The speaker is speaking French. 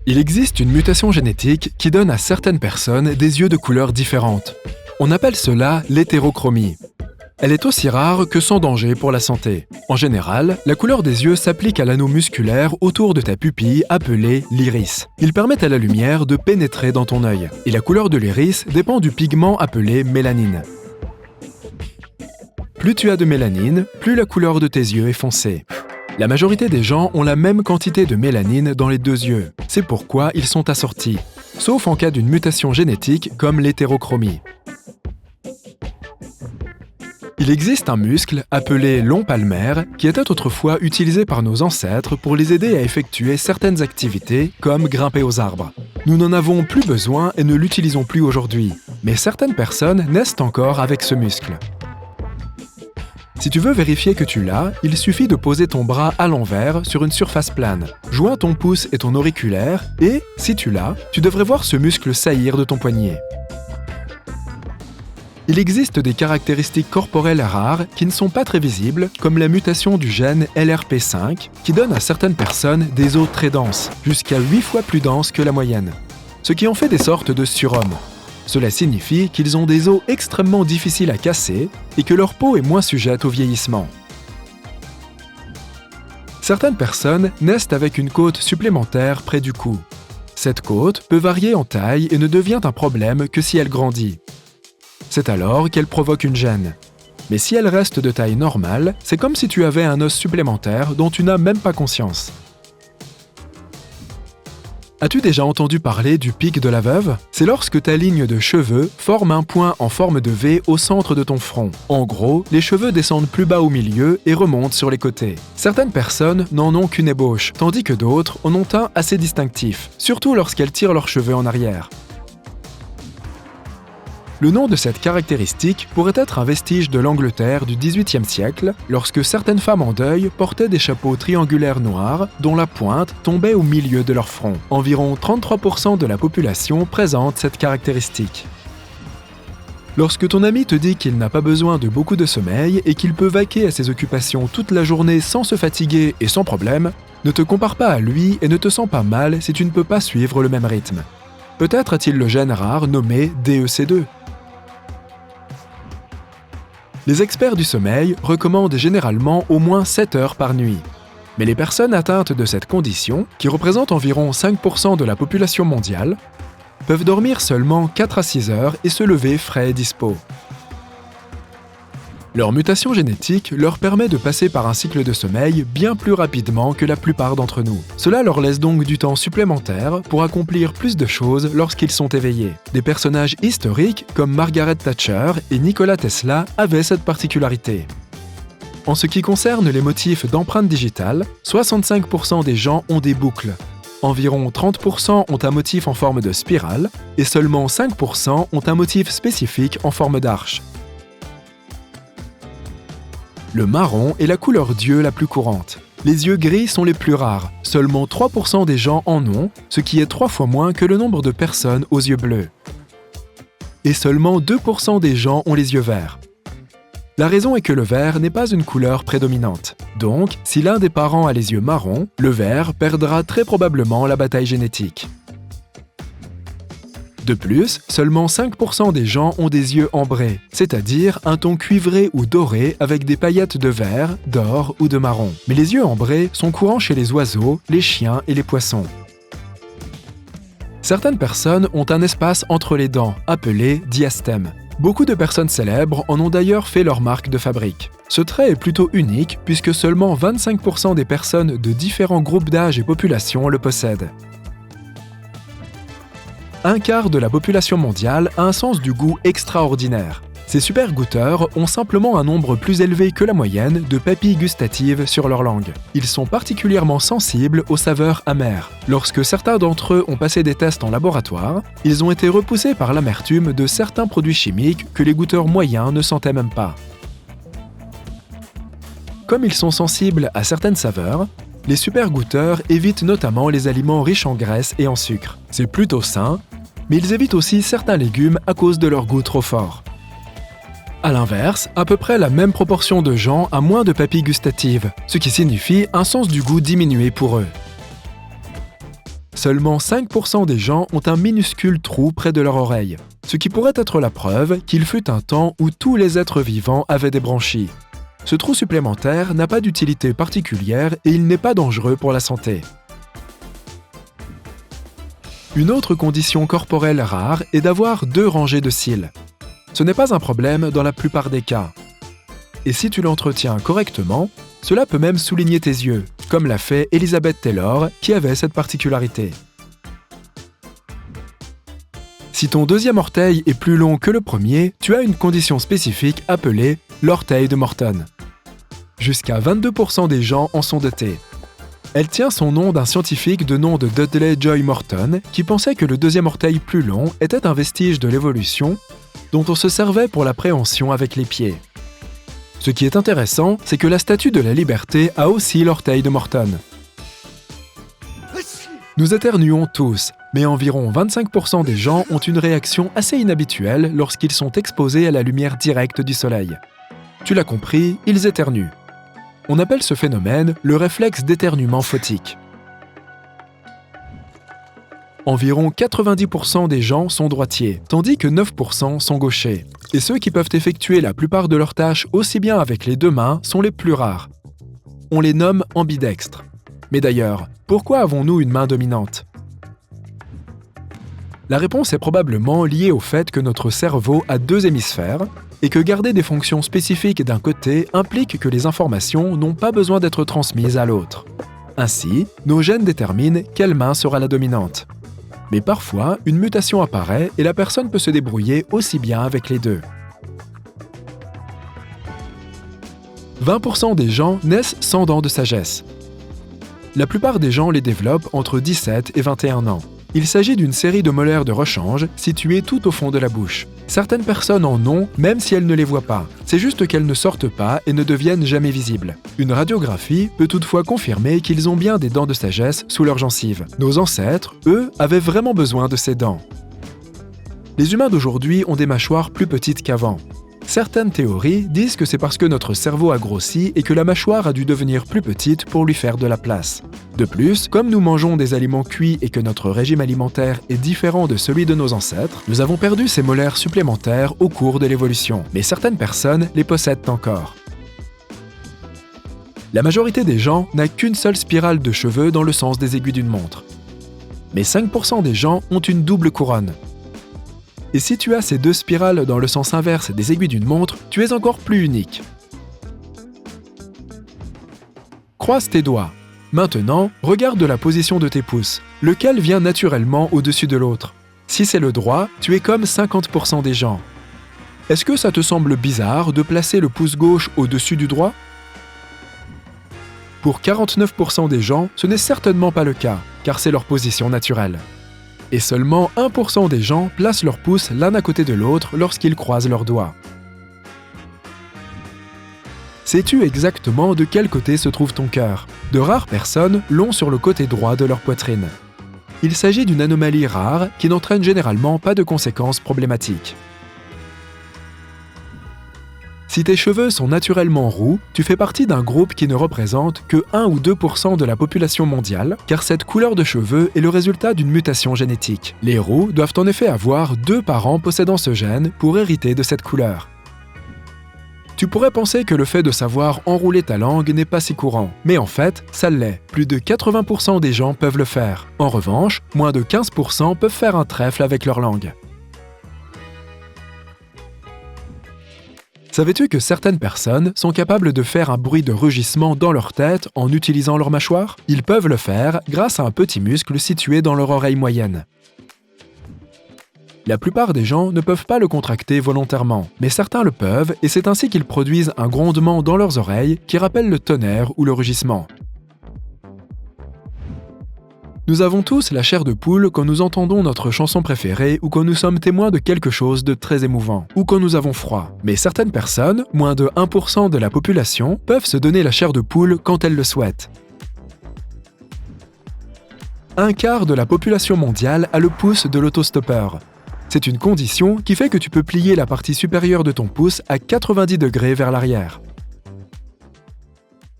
Il existe une mutation génétique qui donne à certaines personnes des yeux de couleurs différentes. On appelle cela l'hétérochromie. Elle est aussi rare que sans danger pour la santé. En général, la couleur des yeux s'applique à l'anneau musculaire autour de ta pupille appelé l'iris. Il permet à la lumière de pénétrer dans ton œil. Et la couleur de l'iris dépend du pigment appelé mélanine. Plus tu as de mélanine, plus la couleur de tes yeux est foncée. La majorité des gens ont la même quantité de mélanine dans les deux yeux. C'est pourquoi ils sont assortis, sauf en cas d'une mutation génétique comme l'hétérochromie. Il existe un muscle appelé long palmaire qui était autrefois utilisé par nos ancêtres pour les aider à effectuer certaines activités comme grimper aux arbres. Nous n'en avons plus besoin et ne l'utilisons plus aujourd'hui, mais certaines personnes naissent encore avec ce muscle. Si tu veux vérifier que tu l'as, il suffit de poser ton bras à l'envers sur une surface plane. Joins ton pouce et ton auriculaire et, si tu l'as, tu devrais voir ce muscle saillir de ton poignet. Il existe des caractéristiques corporelles rares qui ne sont pas très visibles, comme la mutation du gène LRP5, qui donne à certaines personnes des os très denses, jusqu'à 8 fois plus denses que la moyenne, ce qui en fait des sortes de surhommes. Cela signifie qu'ils ont des os extrêmement difficiles à casser et que leur peau est moins sujette au vieillissement. Certaines personnes naissent avec une côte supplémentaire près du cou. Cette côte peut varier en taille et ne devient un problème que si elle grandit. C'est alors qu'elle provoque une gêne. Mais si elle reste de taille normale, c'est comme si tu avais un os supplémentaire dont tu n'as même pas conscience. As-tu déjà entendu parler du pic de la veuve? C'est lorsque ta ligne de cheveux forme un point en forme de V au centre de ton front. En gros, les cheveux descendent plus bas au milieu et remontent sur les côtés. Certaines personnes n'en ont qu'une ébauche, tandis que d'autres en ont un assez distinctif, surtout lorsqu'elles tirent leurs cheveux en arrière. Le nom de cette caractéristique pourrait être un vestige de l'Angleterre du XVIIIe siècle, lorsque certaines femmes en deuil portaient des chapeaux triangulaires noirs dont la pointe tombait au milieu de leur front. Environ 33% de la population présente cette caractéristique. Lorsque ton ami te dit qu'il n'a pas besoin de beaucoup de sommeil et qu'il peut vaquer à ses occupations toute la journée sans se fatiguer et sans problème, ne te compare pas à lui et ne te sens pas mal si tu ne peux pas suivre le même rythme. Peut-être a-t-il le gène rare nommé DEC2. Les experts du sommeil recommandent généralement au moins 7 heures par nuit. Mais les personnes atteintes de cette condition, qui représentent environ 5% de la population mondiale, peuvent dormir seulement 4 à 6 heures et se lever frais et dispo. Leur mutation génétique leur permet de passer par un cycle de sommeil bien plus rapidement que la plupart d'entre nous. Cela leur laisse donc du temps supplémentaire pour accomplir plus de choses lorsqu'ils sont éveillés. Des personnages historiques comme Margaret Thatcher et Nikola Tesla avaient cette particularité. En ce qui concerne les motifs d'empreinte digitale, 65% des gens ont des boucles. Environ 30% ont un motif en forme de spirale et seulement 5% ont un motif spécifique en forme d'arche. Le marron est la couleur d'yeux la plus courante. Les yeux gris sont les plus rares, seulement 3% des gens en ont, ce qui est 3 fois moins que le nombre de personnes aux yeux bleus. Et seulement 2% des gens ont les yeux verts. La raison est que le vert n'est pas une couleur prédominante. Donc, si l'un des parents a les yeux marrons, le vert perdra très probablement la bataille génétique. De plus, seulement 5% des gens ont des yeux ambrés, c'est-à-dire un ton cuivré ou doré avec des paillettes de vert, d'or ou de marron. Mais les yeux ambrés sont courants chez les oiseaux, les chiens et les poissons. Certaines personnes ont un espace entre les dents, appelé diastème. Beaucoup de personnes célèbres en ont d'ailleurs fait leur marque de fabrique. Ce trait est plutôt unique puisque seulement 25% des personnes de différents groupes d'âge et populations le possèdent. Un quart de la population mondiale a un sens du goût extraordinaire. Ces super goûteurs ont simplement un nombre plus élevé que la moyenne de papilles gustatives sur leur langue. Ils sont particulièrement sensibles aux saveurs amères. Lorsque certains d'entre eux ont passé des tests en laboratoire, ils ont été repoussés par l'amertume de certains produits chimiques que les goûteurs moyens ne sentaient même pas. Comme ils sont sensibles à certaines saveurs, les super goûteurs évitent notamment les aliments riches en graisse et en sucre. C'est plutôt sain, mais ils évitent aussi certains légumes à cause de leur goût trop fort. A l'inverse, à peu près la même proportion de gens a moins de papilles gustatives, ce qui signifie un sens du goût diminué pour eux. Seulement 5% des gens ont un minuscule trou près de leur oreille, ce qui pourrait être la preuve qu'il fut un temps où tous les êtres vivants avaient des branchies. Ce trou supplémentaire n'a pas d'utilité particulière et il n'est pas dangereux pour la santé. Une autre condition corporelle rare est d'avoir 2 rangées de cils. Ce n'est pas un problème dans la plupart des cas. Et si tu l'entretiens correctement, cela peut même souligner tes yeux, comme l'a fait Elizabeth Taylor, qui avait cette particularité. Si ton deuxième orteil est plus long que le premier, tu as une condition spécifique appelée l'orteil de Morton. Jusqu'à 22% des gens en sont dotés. Elle tient son nom d'un scientifique de nom de Dudley Joy Morton qui pensait que le deuxième orteil plus long était un vestige de l'évolution dont on se servait pour la préhension avec les pieds. Ce qui est intéressant, c'est que la Statue de la Liberté a aussi l'orteil de Morton. Nous éternuons tous, mais environ 25% des gens ont une réaction assez inhabituelle lorsqu'ils sont exposés à la lumière directe du soleil. Tu l'as compris, ils éternuent. On appelle ce phénomène le réflexe d'éternuement photique. Environ 90% des gens sont droitiers, tandis que 9% sont gauchers. Et ceux qui peuvent effectuer la plupart de leurs tâches aussi bien avec les 2 mains sont les plus rares. On les nomme ambidextres. Mais d'ailleurs, pourquoi avons-nous une main dominante ? La réponse est probablement liée au fait que notre cerveau a 2 hémisphères et que garder des fonctions spécifiques d'un côté implique que les informations n'ont pas besoin d'être transmises à l'autre. Ainsi, nos gènes déterminent quelle main sera la dominante. Mais parfois, une mutation apparaît et la personne peut se débrouiller aussi bien avec les 2. 20% des gens naissent sans dents de sagesse. La plupart des gens les développent entre 17 et 21 ans. Il s'agit d'une série de molaires de rechange situées tout au fond de la bouche. Certaines personnes en ont, même si elles ne les voient pas. C'est juste qu'elles ne sortent pas et ne deviennent jamais visibles. Une radiographie peut toutefois confirmer qu'ils ont bien des dents de sagesse sous leurs gencives. Nos ancêtres, eux, avaient vraiment besoin de ces dents. Les humains d'aujourd'hui ont des mâchoires plus petites qu'avant. Certaines théories disent que c'est parce que notre cerveau a grossi et que la mâchoire a dû devenir plus petite pour lui faire de la place. De plus, comme nous mangeons des aliments cuits et que notre régime alimentaire est différent de celui de nos ancêtres, nous avons perdu ces molaires supplémentaires au cours de l'évolution. Mais certaines personnes les possèdent encore. La majorité des gens n'a qu'une seule spirale de cheveux dans le sens des aiguilles d'une montre. Mais 5% des gens ont une double couronne. Et si tu as ces 2 spirales dans le sens inverse des aiguilles d'une montre, tu es encore plus unique. Croise tes doigts. Maintenant, regarde la position de tes pouces. Lequel vient naturellement au-dessus de l'autre ? Si c'est le droit, tu es comme 50% des gens. Est-ce que ça te semble bizarre de placer le pouce gauche au-dessus du droit ? Pour 49% des gens, ce n'est certainement pas le cas, car c'est leur position naturelle. Et seulement 1% des gens placent leurs pouces l'un à côté de l'autre lorsqu'ils croisent leurs doigts. Sais-tu exactement de quel côté se trouve ton cœur ? De rares personnes l'ont sur le côté droit de leur poitrine. Il s'agit d'une anomalie rare qui n'entraîne généralement pas de conséquences problématiques. Si tes cheveux sont naturellement roux, tu fais partie d'un groupe qui ne représente que 1 ou 2% de la population mondiale, car cette couleur de cheveux est le résultat d'une mutation génétique. Les roux doivent en effet avoir 2 parents possédant ce gène pour hériter de cette couleur. Tu pourrais penser que le fait de savoir enrouler ta langue n'est pas si courant, mais en fait, ça l'est. Plus de 80% des gens peuvent le faire. En revanche, moins de 15% peuvent faire un trèfle avec leur langue. Savais-tu que certaines personnes sont capables de faire un bruit de rugissement dans leur tête en utilisant leur mâchoire ? Ils peuvent le faire grâce à un petit muscle situé dans leur oreille moyenne. La plupart des gens ne peuvent pas le contracter volontairement, mais certains le peuvent et c'est ainsi qu'ils produisent un grondement dans leurs oreilles qui rappelle le tonnerre ou le rugissement. Nous avons tous la chair de poule quand nous entendons notre chanson préférée ou quand nous sommes témoins de quelque chose de très émouvant, ou quand nous avons froid. Mais certaines personnes, moins de 1% de la population, peuvent se donner la chair de poule quand elles le souhaitent. Un quart de la population mondiale a le pouce de l'autostoppeur. C'est une condition qui fait que tu peux plier la partie supérieure de ton pouce à 90 degrés vers l'arrière.